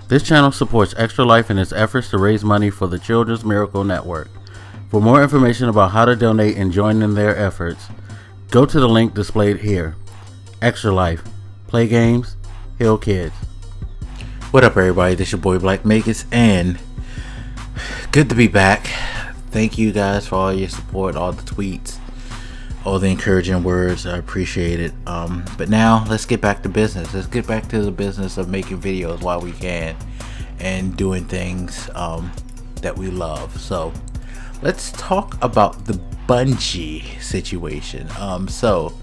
This channel supports Extra Life in its efforts to raise money for the Children's Miracle Network. For more information about how to donate and join in their efforts, go to the link displayed here. Extra Life. Play games, heal kids. What up, everybody? This your boy Blak, and good to be back. Thank you guys for all your support, all the tweets, all the encouraging words. I appreciate it. But now let's get back to business. Let's get back to the business of making videos while we can and doing things that we love. So let's talk about the Bungie situation. So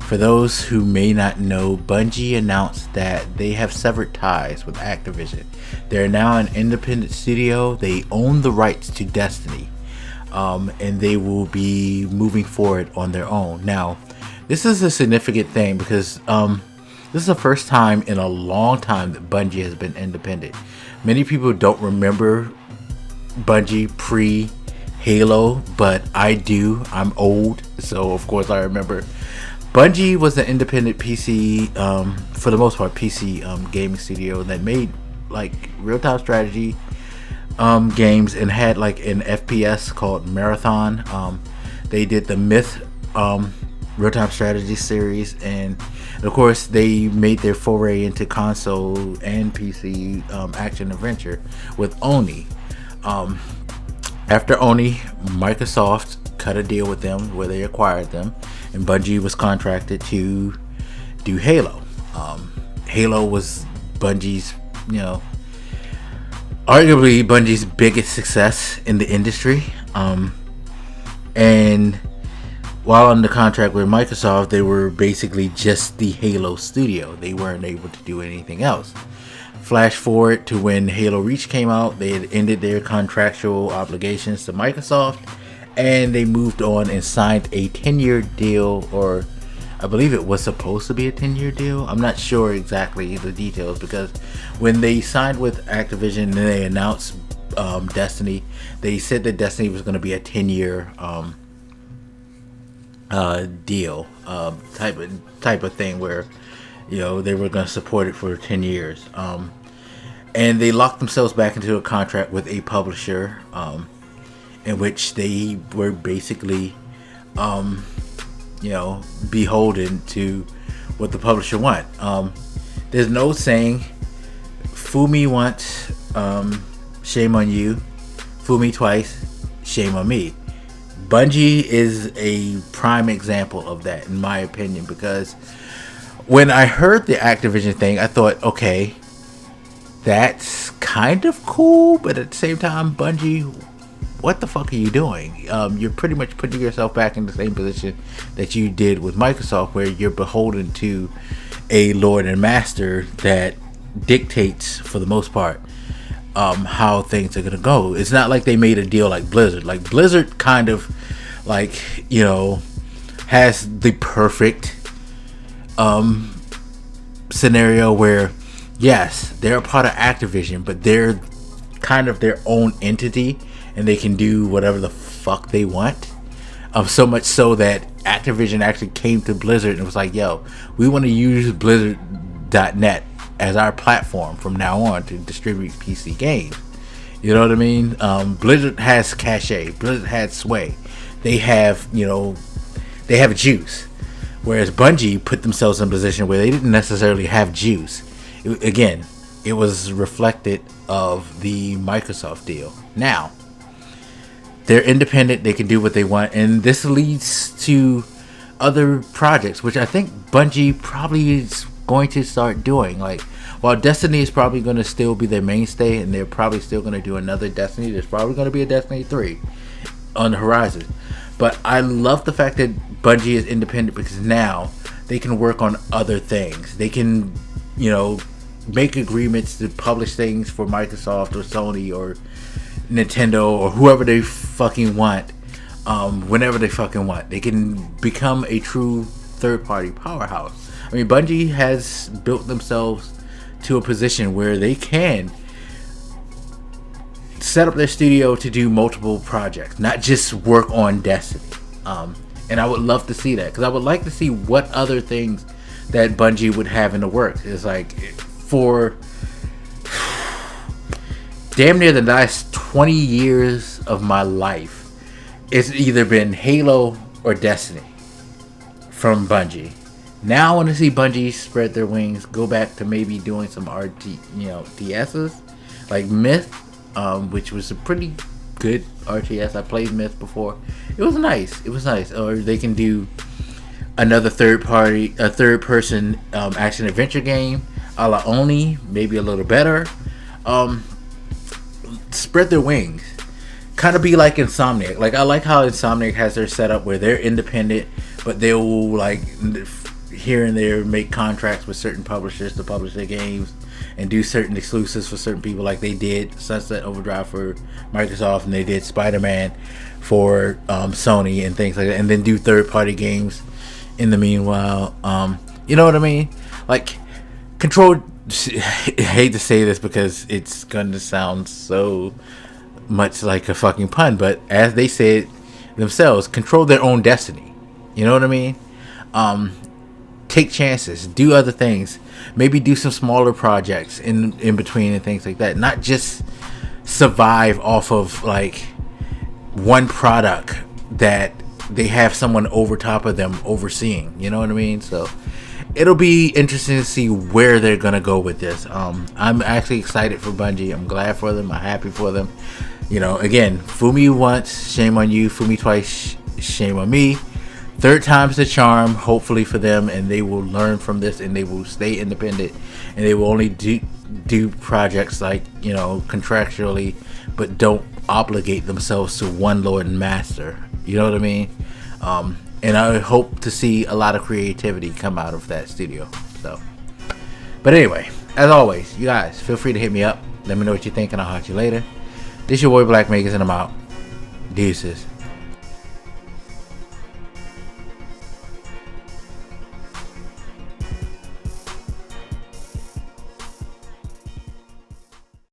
for those who may not know, Bungie announced that they have severed ties with Activision. They're now an independent studio. They own the rights to Destiny. And they will be moving forward on their own. Now, this is a significant thing because this is the first time in a long time that Bungie has been independent. Many people don't remember Bungie pre-Halo, but I do. I'm old, so of course I remember. Bungie was an independent PC, for the most part, PC gaming studio that made like real-time strategy games and had like an FPS called Marathon. They did the Myth real-time strategy series, and of course they made their foray into console and PC action adventure with Oni. After Oni, Microsoft cut a deal with them where they acquired them, and Bungie was contracted to do Halo. Halo was Bungie's, arguably Bungie's biggest success in the industry. And while under contract with Microsoft, they were basically just the Halo studio. They weren't able to do anything else. Flash forward to when Halo Reach came out, they had ended their contractual obligations to Microsoft, and they moved on and signed a 10-year deal, or I believe it was supposed to be a 10-year deal. I'm not sure exactly the details, because when they signed with Activision and they announced Destiny, they said that Destiny was going to be a 10-year deal, type of thing, where they were going to support it for 10 years. And they locked themselves back into a contract with a publisher, in which they were basically beholden to what the publisher want. There's no saying, fool me once, shame on you. Fool me twice, shame on me. Bungie is a prime example of that, in my opinion, because when I heard the Activision thing, I thought, okay, that's kind of cool, but at the same time, Bungie, what the fuck are you doing? You're pretty much putting yourself back in the same position that you did with Microsoft, where you're beholden to a lord and master that dictates, for the most part, how things are gonna go. It's not like they made a deal like Blizzard. Like Blizzard kind of has the perfect scenario where, yes, they're a part of Activision, but they're kind of their own entity, and they can do whatever the fuck they want. So much so that Activision actually came to Blizzard and was like, yo, we want to use Blizzard.net as our platform from now on to distribute PC games. You know what I mean? Blizzard has cachet. Blizzard has sway. They have, they have juice. Whereas Bungie put themselves in a position where they didn't necessarily have juice. It was reflected of the Microsoft deal. Now, they're independent. They can do what they want. And this leads to other projects, which I think Bungie probably is going to start doing. Like, while Destiny is probably going to still be their mainstay, and they're probably still going to do another Destiny, there's probably going to be a Destiny 3 on the horizon. But I love the fact that Bungie is independent, because now they can work on other things. They can, make agreements to publish things for Microsoft or Sony or Nintendo or whoever they fucking want, whenever they fucking want. They can become a true third-party powerhouse. I mean, Bungie has built themselves to a position where they can set up their studio to do multiple projects, not just work on Destiny. And I would love to see that, because I would like to see what other things that Bungie would have in the works. It's like, for damn near the last 20 years of my life, it's either been Halo or Destiny from Bungie. Now I want to see Bungie spread their wings, go back to maybe doing some DSs like Myth, which was a pretty good RTS. I played Myth before. It was nice. Or they can do another third person action adventure game, a la Oni, maybe a little better. Spread their wings. Kind of be like Insomniac. Like, I like how Insomniac has their setup where they're independent, but they will, like, here and there make contracts with certain publishers to publish their games and do certain exclusives for certain people, like they did Sunset Overdrive for Microsoft and they did Spider-Man for Sony and things like that, and then do third-party games in the meanwhile. You know what I mean? Like, Control, I hate to say this because it's going to sound so much like a fucking pun, but as they said themselves, control their own destiny. You know what I mean? Take chances, do other things, maybe do some smaller projects in between and things like that. Not just survive off of like one product that they have someone over top of them overseeing. You know what I mean? So it'll be interesting to see where they're gonna go with this. I'm actually excited for Bungie. I'm glad for them. I'm happy for them. You know, again, fool me once, shame on you. Fool me twice, shame on me. Third time's the charm, hopefully for them, and they will learn from this and they will stay independent and they will only do projects like, you know, contractually, but don't obligate themselves to one Lord and Master. You know what I mean? And I hope to see a lot of creativity come out of that studio. So, but anyway, as always, you guys feel free to hit me up. Let me know what you think and I'll hot you later. This your boy Blak Makers and I'm out. Deuces.